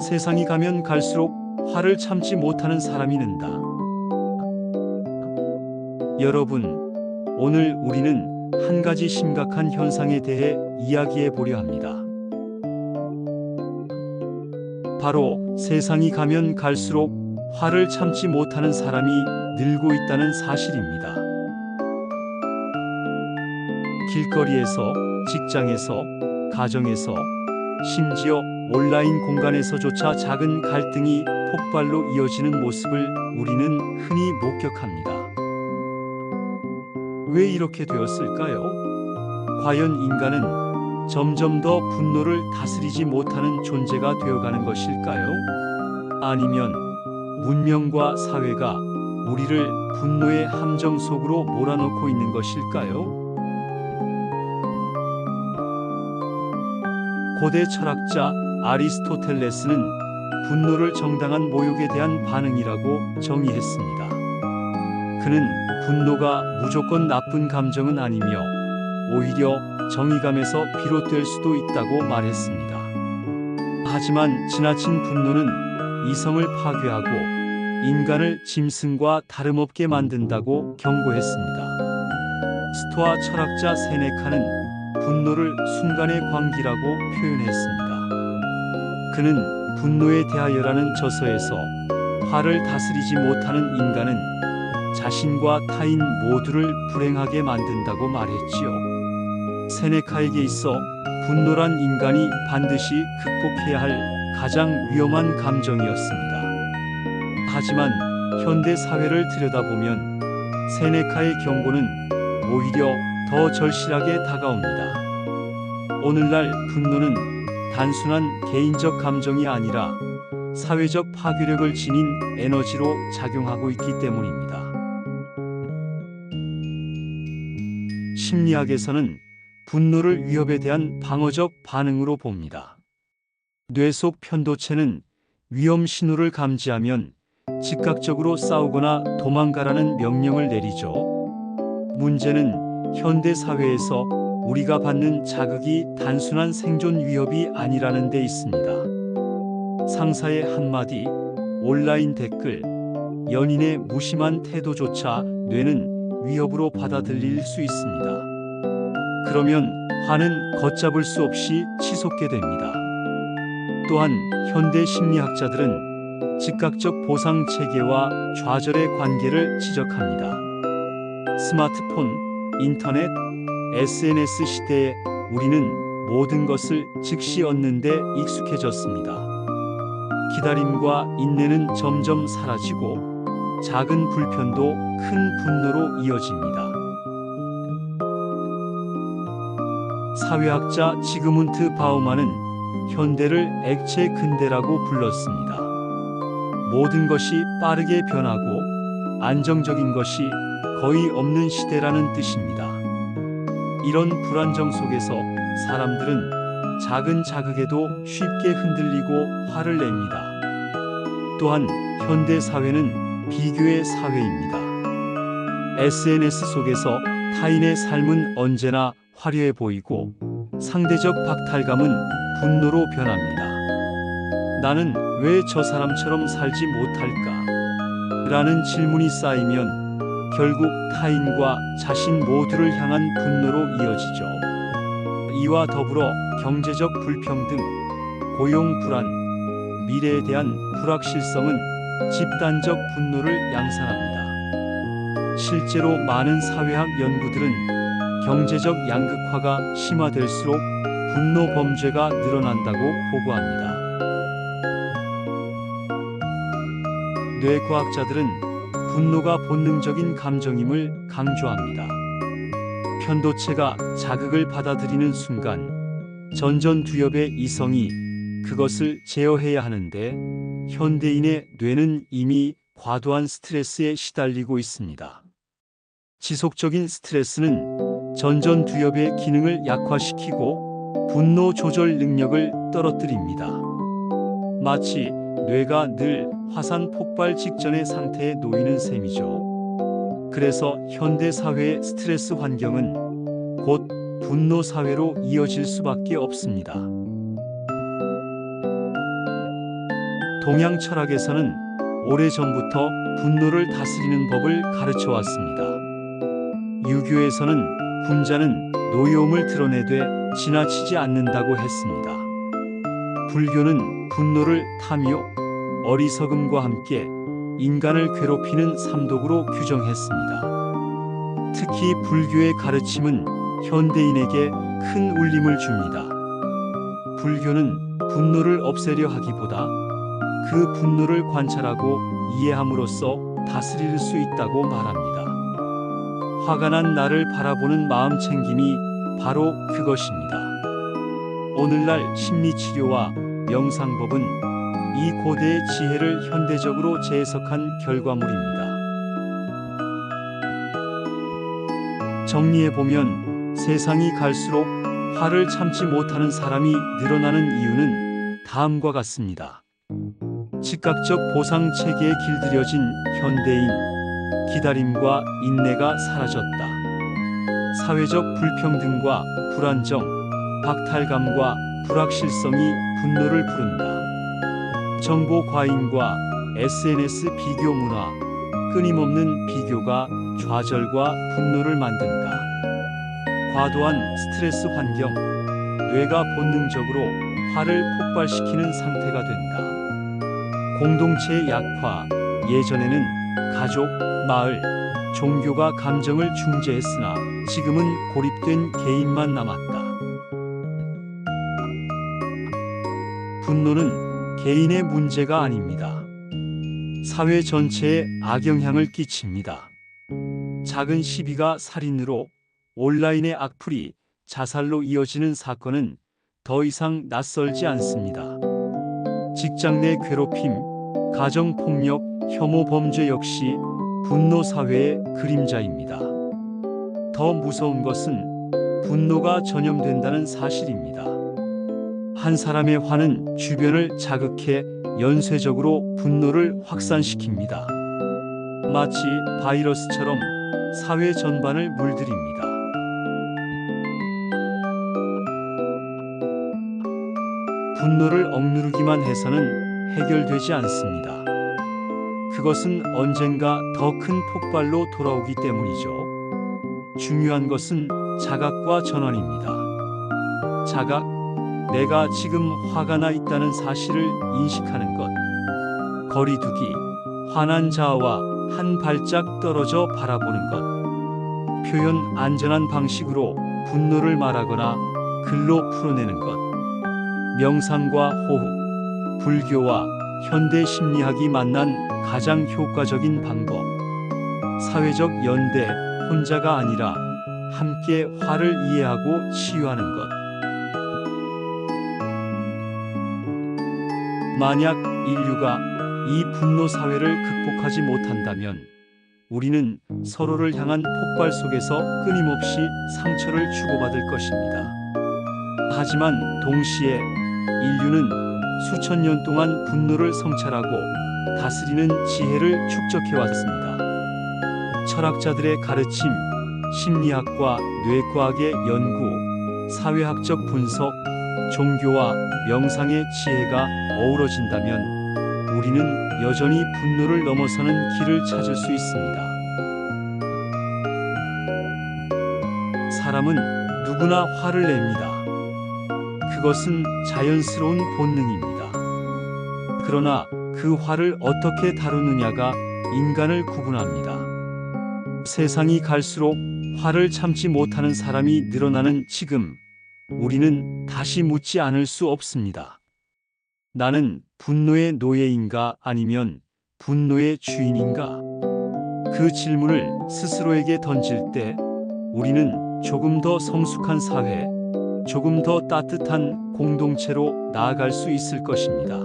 세상이 가면 갈수록 화를 참지 못하는 사람이 는다. 여러분, 오늘 우리는 한 가지 심각한 현상에 대해 이야기해 보려 합니다. 바로 세상이 가면 갈수록 화를 참지 못하는 사람이 늘고 있다는 사실입니다. 길거리에서, 직장에서, 가정에서, 심지어 온라인 공간에서조차 작은 갈등이 폭발로 이어지는 모습을 우리는 흔히 목격합니다. 왜 이렇게 되었을까요? 과연 인간은 점점 더 분노를 다스리지 못하는 존재가 되어가는 것일까요? 아니면 문명과 사회가 우리를 분노의 함정 속으로 몰아넣고 있는 것일까요? 고대 철학자 아리스토텔레스는 분노를 정당한 모욕에 대한 반응이라고 정의했습니다. 그는 분노가 무조건 나쁜 감정은 아니며 오히려 정의감에서 비롯될 수도 있다고 말했습니다. 하지만 지나친 분노는 이성을 파괴하고 인간을 짐승과 다름없게 만든다고 경고했습니다. 스토아 철학자 세네카는 분노를 순간의 광기라고 표현했습니다. 그는 분노에 대하여라는 저서에서 화를 다스리지 못하는 인간은 자신과 타인 모두를 불행하게 만든다고 말했지요. 세네카에게 있어 분노란 인간이 반드시 극복해야 할 가장 위험한 감정이었습니다. 하지만 현대 사회를 들여다보면 세네카의 경고는 오히려 더 절실하게 다가옵니다. 오늘날 분노는 단순한 개인적 감정이 아니라 사회적 파괴력을 지닌 에너지로 작용하고 있기 때문입니다. 심리학에서는 분노를 위협에 대한 방어적 반응으로 봅니다. 뇌 속 편도체는 위험 신호를 감지하면 즉각적으로 싸우거나 도망가라는 명령을 내리죠. 문제는 현대 사회에서 우리가 받는 자극이 단순한 생존 위협이 아니라는 데 있습니다. 상사의 한마디, 온라인 댓글, 연인의 무심한 태도조차 뇌는 위협으로 받아들일 수 있습니다. 그러면 화는 걷잡을 수 없이 치솟게 됩니다. 또한 현대 심리학자들은 즉각적 보상 체계와 좌절의 관계를 지적합니다. 스마트폰, 인터넷, SNS 시대에 우리는 모든 것을 즉시 얻는 데 익숙해졌습니다. 기다림과 인내는 점점 사라지고 작은 불편도 큰 분노로 이어집니다. 사회학자 지그문트 바우만은 현대를 액체 근대라고 불렀습니다. 모든 것이 빠르게 변하고 안정적인 것이 거의 없는 시대라는 뜻입니다. 이런 불안정 속에서 사람들은 작은 자극에도 쉽게 흔들리고 화를 냅니다. 또한 현대 사회는 비교의 사회입니다. SNS 속에서 타인의 삶은 언제나 화려해 보이고 상대적 박탈감은 분노로 변합니다. 나는 왜 저 사람처럼 살지 못할까? 라는 질문이 쌓이면 결국 타인과 자신 모두를 향한 분노로 이어지죠. 이와 더불어 경제적 불평등, 고용 불안, 미래에 대한 불확실성은 집단적 분노를 양산합니다. 실제로 많은 사회학 연구들은 경제적 양극화가 심화될수록 분노 범죄가 늘어난다고 보고합니다. 뇌과학자들은 분노가 본능적인 감정임을 강조합니다. 편도체가 자극을 받아들이는 순간 전전두엽의 이성이 그것을 제어해야 하는데 현대인의 뇌는 이미 과도한 스트레스에 시달리고 있습니다. 지속적인 스트레스는 전전두엽의 기능을 약화시키고 분노 조절 능력을 떨어뜨립니다. 마치 뇌가 늘 화산 폭발 직전의 상태에 놓이는 셈이죠. 그래서 현대 사회의 스트레스 환경은 곧 분노 사회로 이어질 수밖에 없습니다. 동양 철학에서는 오래전부터 분노를 다스리는 법을 가르쳐 왔습니다. 유교에서는 군자는 노여움을 드러내되 지나치지 않는다고 했습니다. 불교는 분노를 탐욕, 어리석음과 함께 인간을 괴롭히는 삼독으로 규정했습니다. 특히 불교의 가르침은 현대인에게 큰 울림을 줍니다. 불교는 분노를 없애려 하기보다 그 분노를 관찰하고 이해함으로써 다스릴 수 있다고 말합니다. 화가 난 나를 바라보는 마음 챙김이 바로 그것입니다. 오늘날 심리치료와 명상법은 이 고대의 지혜를 현대적으로 재해석한 결과물입니다. 정리해보면 세상이 갈수록 화를 참지 못하는 사람이 늘어나는 이유는 다음과 같습니다. 즉각적 보상 체계에 길들여진 현대인, 기다림과 인내가 사라졌다. 사회적 불평등과 불안정, 박탈감과 불확실성이 분노를 부른다. 정보 과잉과 SNS 비교 문화, 끊임없는 비교가 좌절과 분노를 만든다. 과도한 스트레스 환경, 뇌가 본능적으로 화를 폭발시키는 상태가 된다. 공동체의 약화, 예전에는 가족, 마을, 종교가 감정을 중재했으나 지금은 고립된 개인만 남았다. 분노는 개인의 문제가 아닙니다. 사회 전체에 악영향을 끼칩니다. 작은 시비가 살인으로, 온라인의 악플이 자살로 이어지는 사건은 더 이상 낯설지 않습니다. 직장 내 괴롭힘, 가정폭력, 혐오 범죄 역시 분노 사회의 그림자입니다. 더 무서운 것은 분노가 전염된다는 사실입니다. 한 사람의 화는 주변을 자극해 연쇄적으로 분노를 확산시킵니다. 마치 바이러스처럼 사회 전반을 물들입니다. 분노를 억누르기만 해서는 해결되지 않습니다. 그것은 언젠가 더 큰 폭발로 돌아오기 때문이죠. 중요한 것은 자각과 전환입니다. 자각, 내가 지금 화가 나 있다는 사실을 인식하는 것. 거리두기, 화난 자아와 한 발짝 떨어져 바라보는 것. 표현 안전한 방식으로 분노를 말하거나 글로 풀어내는 것. 명상과 호흡, 불교와 현대 심리학이 만난 가장 효과적인 방법. 사회적 연대, 혼자가 아니라 함께 화를 이해하고 치유하는 것. 만약 인류가 이 분노 사회를 극복하지 못한다면 우리는 서로를 향한 폭발 속에서 끊임없이 상처를 주고받을 것입니다. 하지만 동시에 인류는 수천 년 동안 분노를 성찰하고 다스리는 지혜를 축적해왔습니다. 철학자들의 가르침, 심리학과 뇌과학의 연구, 사회학적 분석, 종교와 명상의 지혜가 어우러진다면 우리는 여전히 분노를 넘어서는 길을 찾을 수 있습니다. 사람은 누구나 화를 냅니다. 그것은 자연스러운 본능입니다. 그러나 그 화를 어떻게 다루느냐가 인간을 구분합니다. 세상이 갈수록 화를 참지 못하는 사람이 늘어나는 지금, 우리는 다시 묻지 않을 수 없습니다. 나는 분노의 노예인가 아니면 분노의 주인인가? 그 질문을 스스로에게 던질 때 우리는 조금 더 성숙한 사회, 조금 더 따뜻한 공동체로 나아갈 수 있을 것입니다.